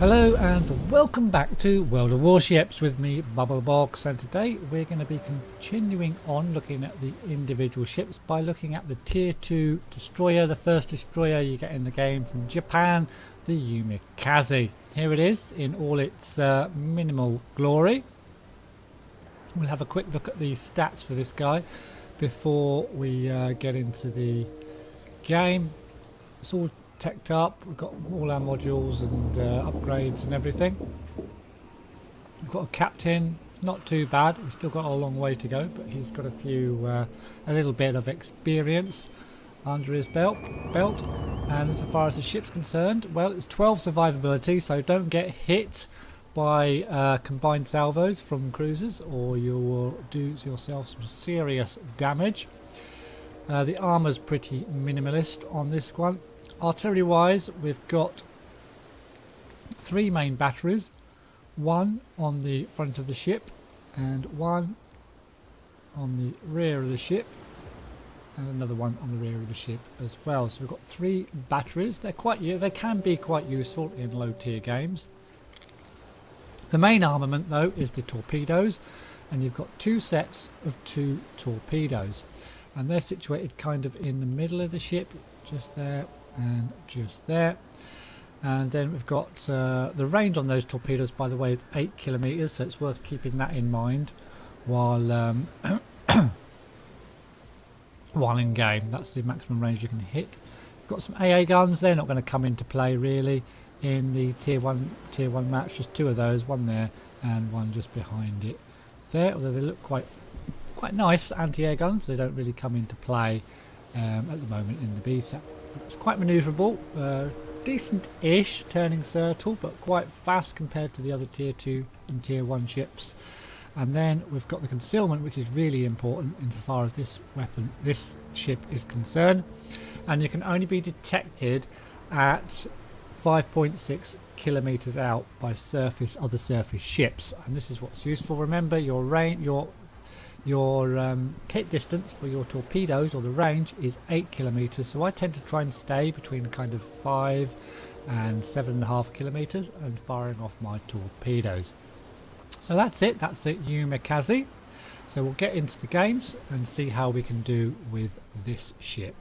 Hello and welcome back to World of Warships with me, Bubblebox, and today we're going to be continuing on looking at the individual ships by looking at the Tier 2 destroyer, the first destroyer you get in the game from Japan, the Umikaze. Here it is in all its minimal glory. We'll have a quick look at the stats for this guy before we get into the game. It's all teched up, we've got all our modules and upgrades and everything. We've got a captain, not too bad, he's still got a long way to go, but he's got a little bit of experience under his belt. And as far as the ship's concerned, well, it's 12 survivability, so don't get hit by combined salvos from cruisers or you will do yourself some serious damage. The armour's pretty minimalist on this one. Artillery wise, we've got 3 main batteries, one on the front of the ship and one on the rear of the ship and another one on the rear of the ship as well. So we've got 3 batteries. They can be quite useful in low tier games. The main armament though is the torpedoes, and you've got 2 sets of 2 torpedoes, and they're situated kind of in the middle of the ship, just there and just there. And then we've got the range on those torpedoes, by the way, is 8 kilometers, so it's worth keeping that in mind while while in game. That's the maximum range you can hit. We've got some AA guns. They're not going to come into play really in the tier 1 match. Just 2 of those, one there and one just behind it there, although they look quite nice anti-air guns. They don't really come into play at the moment in the beta. It's quite manoeuvrable, decent-ish turning circle, but quite fast compared to the other tier 2 and tier 1 ships. And then we've got the concealment, which is really important insofar as this ship is concerned, and you can only be detected at 5.6 kilometers out by other surface ships, and this is what's useful. Remember, your hit distance for your torpedoes, or the range, is 8 kilometers, so I tend to try and stay between kind of 5 and 7.5 kilometers and firing off my torpedoes. So that's it, that's the Umikaze. So we'll get into the games and see how we can do with this ship.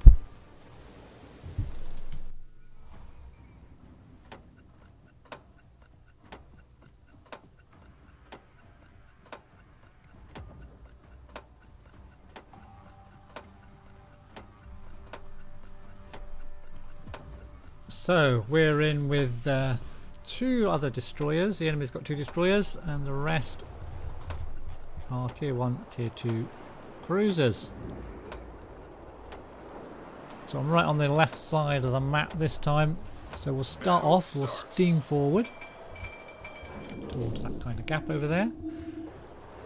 So we're in with 2 other destroyers. The enemy's got 2 destroyers and the rest are tier 1, tier 2 cruisers. So I'm right on the left side of the map this time. So we'll start off, we'll steam forward towards that kind of gap over there.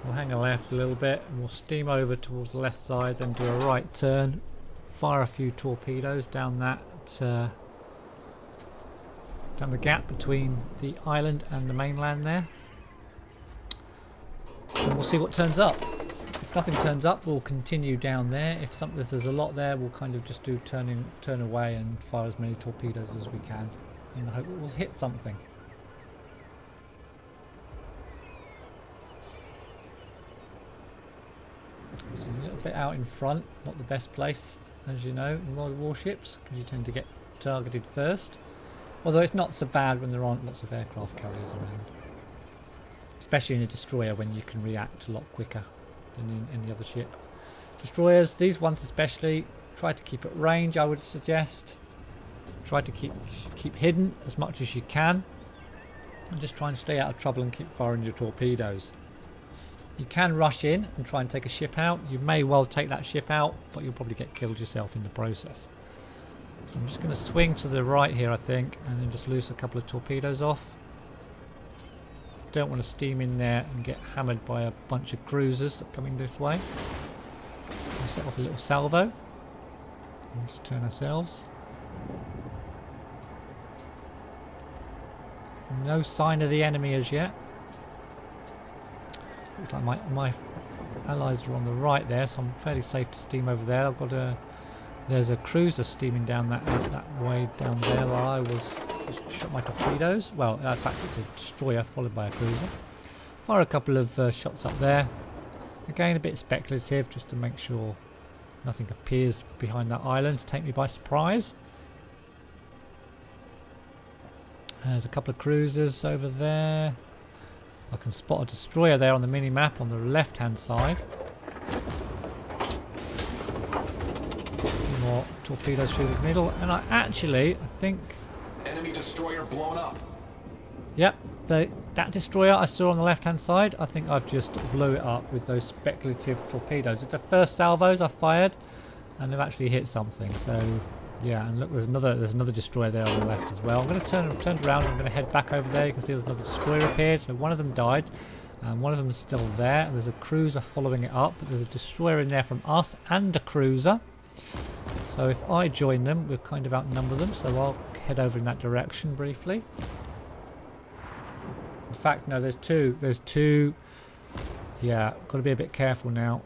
We'll hang a left a little bit and we'll steam over towards the left side, then do a right turn, fire a few torpedoes down down the gap between the island and the mainland there, and we'll see what turns up. If nothing turns up, we'll continue down there. If there's a lot there, we'll kind of just do turn away and fire as many torpedoes as we can in the hope that we'll hit something. So a little bit out in front, not the best place, as you know, in World of Warships, because you tend to get targeted first. Although it's not so bad when there aren't lots of aircraft carriers around. Especially in a destroyer, when you can react a lot quicker than in any other ship. Destroyers, these ones especially, try to keep at range, I would suggest. Try to keep hidden as much as you can. And just try and stay out of trouble and keep firing your torpedoes. You can rush in and try and take a ship out. You may well take that ship out, but you'll probably get killed yourself in the process. So I'm just going to swing to the right here, I think, and then just loose a couple of torpedoes off. Don't want to steam in there and get hammered by a bunch of cruisers coming this way. We'll set off a little salvo and just turn ourselves. No sign of the enemy as yet. Looks like my allies are on the right there, so I'm fairly safe to steam over there. There's a cruiser steaming down that way down there where I was Just shot my torpedoes. Well, in fact, it's a destroyer followed by a cruiser. Fire a couple of shots up there. Again, a bit speculative, just to make sure nothing appears behind that island to take me by surprise. There's a couple of cruisers over there. I can spot a destroyer there on the mini-map on the left-hand side. A few more torpedoes through the middle, and I think... Enemy destroyer blown up. Yep, that destroyer I saw on the left-hand side, I think I've just blew it up with those speculative torpedoes. It's the first salvos I fired, and they've actually hit something. So, yeah, and look, there's another destroyer there on the left as well. I'm going to turn around and I'm going to head back over there. You can see there's another destroyer appeared. So one of them died, and one of them is still there. There's a cruiser following it up, but there's a destroyer in there from us and a cruiser. So if I join them, we'll kind of outnumber them. So I'll head over in that direction briefly. In fact, no, there's two. There's two. Yeah, got to be a bit careful now.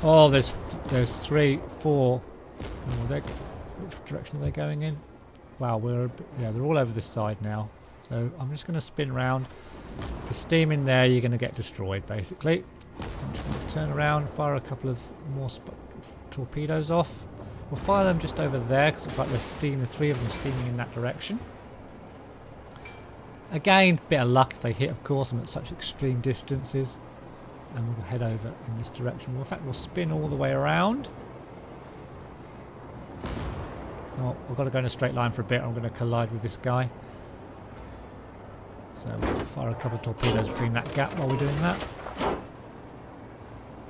Oh, there's 3, 4. Oh, which direction are they going in? Wow, they're all over this side now. So I'm just going to spin around. If you steam in there, you're going to get destroyed, basically. So I'm just going to turn around, fire a couple of more torpedoes off. We'll fire them just over there because it's like there's 3 of them steaming in that direction. Again, bit of luck if they hit, of course. I'm at such extreme distances. And we'll head over in this direction. Well, in fact, we'll spin all the way around. Oh, I've got to go in a straight line for a bit. I'm going to collide with this guy. So we'll fire a couple of torpedoes between that gap while we're doing that.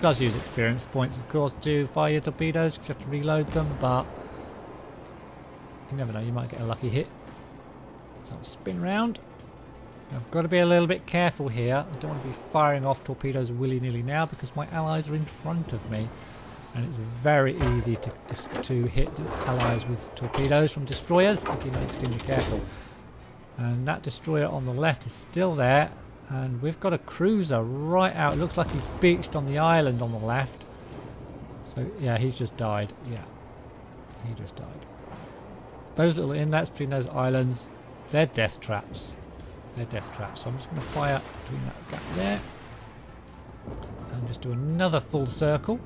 Does use experience points, of course, to fire your torpedoes. You have to reload them, but you never know. You might get a lucky hit. So I'll spin round. I've got to be a little bit careful here. I don't want to be firing off torpedoes willy-nilly now because my allies are in front of me. And it's very easy to hit allies with torpedoes from destroyers if you're not extremely careful. And that destroyer on the left is still there. And we've got a cruiser right out. It looks like he's beached on the island on the left. So, yeah, he's just died. Yeah, he just died. Those little inlets between those islands, they're death traps. They're death traps. So I'm just going to fire between that gap there. And just do another full circle.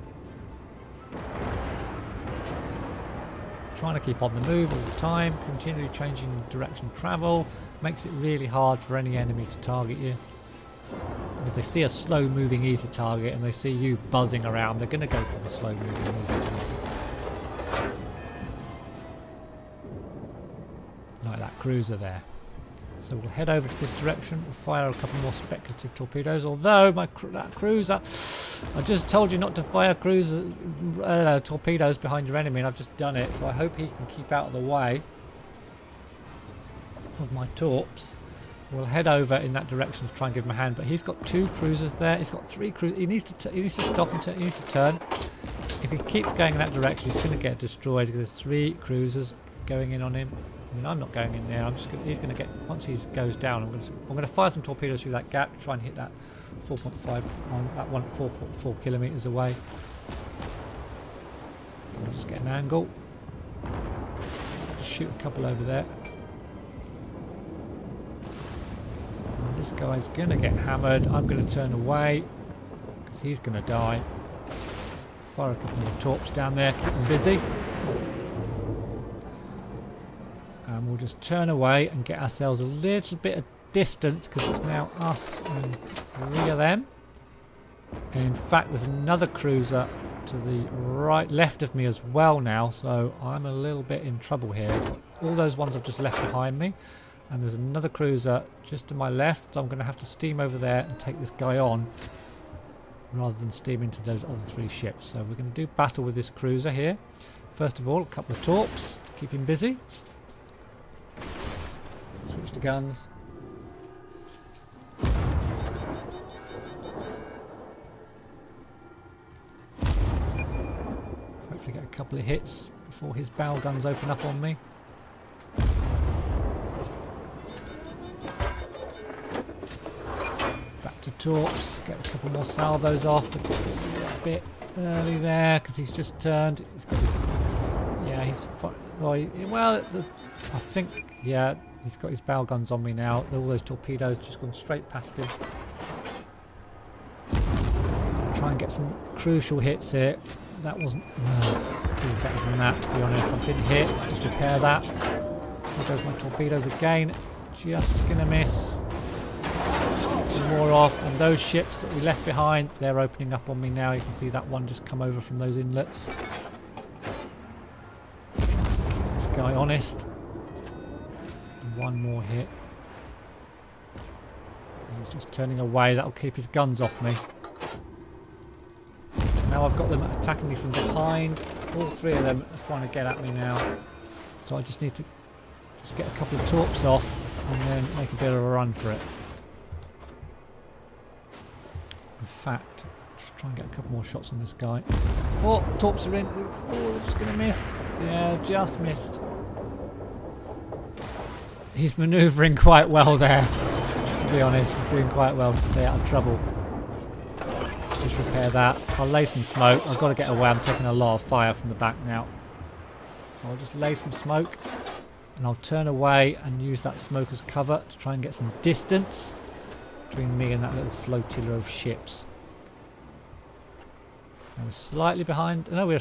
Trying to keep on the move all the time, continually changing direction of travel, makes it really hard for any enemy to target you. And if they see a slow moving easy target and they see you buzzing around, they're going to go for the slow moving easy target. Like that cruiser there. So we'll head over to this direction, we'll fire a couple more speculative torpedoes, although that cruiser, I just told you not to fire torpedoes behind your enemy, and I've just done it, so I hope he can keep out of the way of my torps. We'll head over in that direction to try and give him a hand, but he's got 2 cruisers there, he's got 3 cruisers, he needs to stop and he needs to turn. If he keeps going in that direction, he's going to get destroyed because there's 3 cruisers going in on him. I mean, I'm not going in there. He's going to get, once he goes down, I'm going to fire some torpedoes through that gap to try and hit that 4.5 on that one at 4 kilometers away. I'll just get an angle. Just shoot a couple over there. And this guy's going to get hammered. I'm going to turn away because he's going to die. Fire a couple more torps down there, keep them busy. And we'll just turn away and get ourselves a little bit of distance because it's now us and 3 of them. And in fact, there's another cruiser to the left of me as well now, so I'm a little bit in trouble here. All those ones I've just left behind me, and there's another cruiser just to my left, so I'm going to have to steam over there and take this guy on rather than steam into those other 3 ships. So we're going to do battle with this cruiser here. First of all, a couple of torps to keep him busy. Switch to guns. Hopefully get a couple of hits before his bow guns open up on me. Back to torps, get a couple more salvos off. A bit early there because he's just turned. He's got his, yeah, he's well, I think, yeah, He's got his bow guns on me now. All those torpedoes just gone straight past him. Try and get some crucial hits here. That wasn't do better than that, to be honest. I've been hit. Just repair that. There goes my torpedoes again. Just gonna miss. Some more off. And those ships that we left behind, they're opening up on me now. You can see that one just come over from those inlets. Keep this guy honest. And one more hit. He's just turning away. That'll keep his guns off me. Now I've got them attacking me from behind. All three of them are trying to get at me now. So I just need to just get a couple of torps off and then make a bit of a run for it. In fact, just try and get a couple more shots on this guy. Oh, torps are in. Oh, they're just going to miss. Yeah, just missed. He's manoeuvring quite well there. To be honest, he's doing quite well to stay out of trouble. Just repair that. I'll lay some smoke. I've got to get away. I'm taking a lot of fire from the back now. So I'll just lay some smoke and I'll turn away and use that smoke as cover to try and get some distance between me and that little flotilla of ships. Now we're slightly behind. No, we're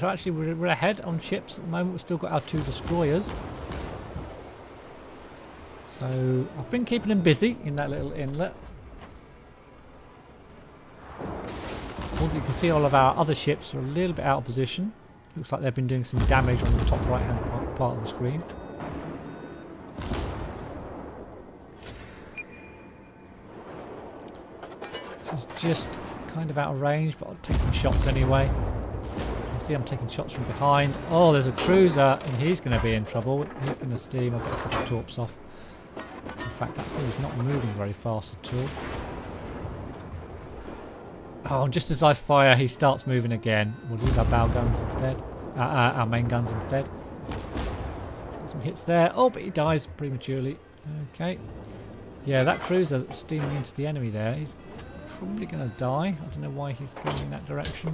ahead on ships at the moment. We've still got our 2 destroyers. So I've been keeping them busy in that little inlet. You can see all of our other ships are a little bit out of position. Looks like they've been doing some damage on the top right hand part of the screen. This is just kind of out of range, but I'll take some shots anyway. You can see I'm taking shots from behind. Oh, there's a cruiser and he's going to be in trouble. He's going to steam. I'll get a couple of torps off. In fact, that thing is not moving very fast at all. Oh, just as I fire, he starts moving again. We'll use our bow guns instead. Our main guns instead. Get some hits there. Oh, but he dies prematurely. Okay. Yeah, that cruiser that's steaming into the enemy there, he's probably going to die. I don't know why he's going in that direction.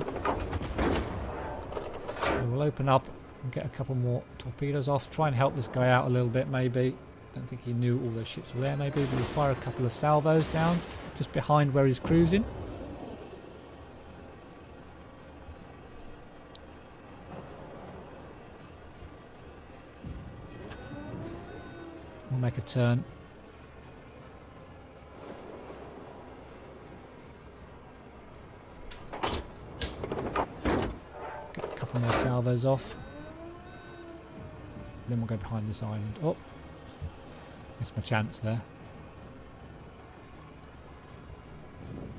So we'll open up and get a couple more torpedoes off. Try and help this guy out a little bit, maybe. Don't think he knew all those ships were there, maybe. But we'll fire a couple of salvos down just behind where he's cruising. We'll make a turn. Get a couple more salvos off. Then we'll go behind this island. Oh, missed my chance there.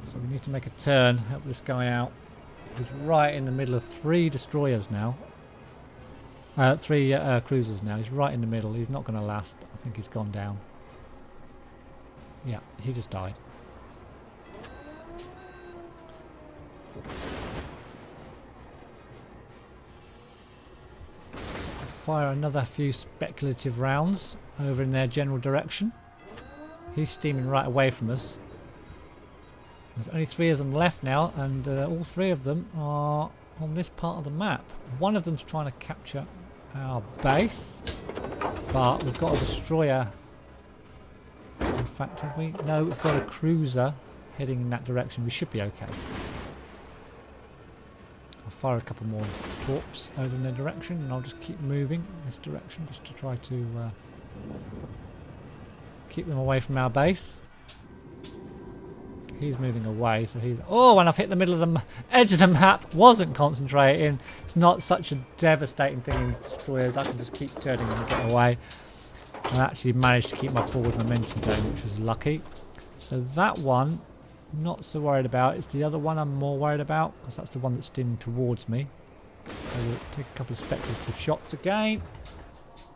So we need to make a turn, help this guy out. He's right in the middle of 3 destroyers now. 3 cruisers now. He's right in the middle. He's not going to last. I think he's gone down. Yeah, he just died. So I'll fire another few speculative rounds over in their general direction. He's steaming right away from us. There's only 3 of them left now, and all 3 of them are on this part of the map. One of them's trying to capture our base, but we've got a destroyer. In fact, have we? No, we've got a cruiser heading in that direction. We should be okay. I'll fire a couple more torps over in their direction, and I'll just keep moving in this direction just to try to keep them away from our base. He's moving away, so he's... Oh, and I've hit the middle of the edge of the map. Wasn't concentrating. It's not such a devastating thing in destroyers. I can just keep turning and get away. I actually managed to keep my forward momentum going, which was lucky. So that one, not so worried about. It's the other one I'm more worried about, because that's the one that's steaming towards me. So we'll take a couple of speculative shots again,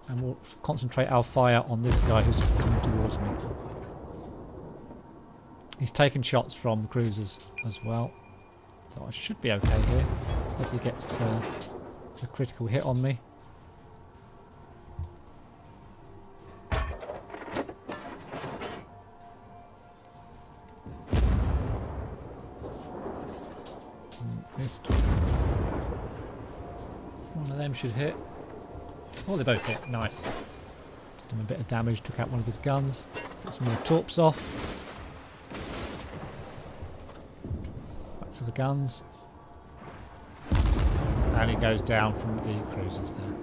and we'll concentrate our fire on this guy who's coming towards me. He's taking shots from cruisers as well, so I should be okay here as he gets a critical hit on me. Missed. One of them should hit. Oh, they both hit. Nice. Done a bit of damage, took out one of his guns. Get some more torps off. Back to the guns. And he goes down from the cruisers there.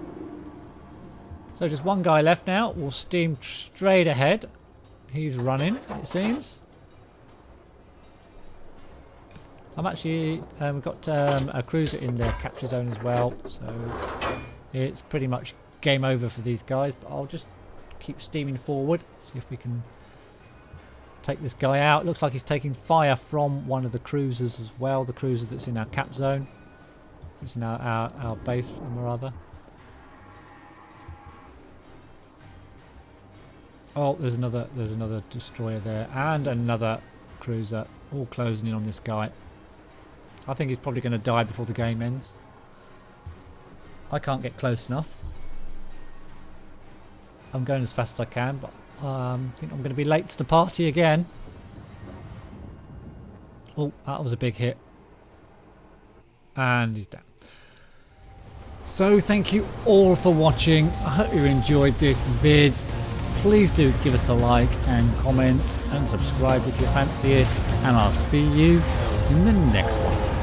So just one guy left now. We'll steam straight ahead. He's running, it seems. I'm actually... we've got a cruiser in the capture zone as well. So it's pretty much game over for these guys. But I'll just keep steaming forward. See if we can take this guy out. Looks like he's taking fire from one of the cruisers as well. The cruiser that's in our cap zone. It's in our base, rather. Oh, there's another destroyer there and another cruiser, all closing in on this guy. I think he's probably going to die before the game ends. I can't get close enough. I'm going as fast as I can, but I think I'm going to be late to the party again. Oh, that was a big hit. And he's down. So thank you all for watching. I hope you enjoyed this vid. Please do give us a like and comment and subscribe if you fancy it. And I'll see you in the next one.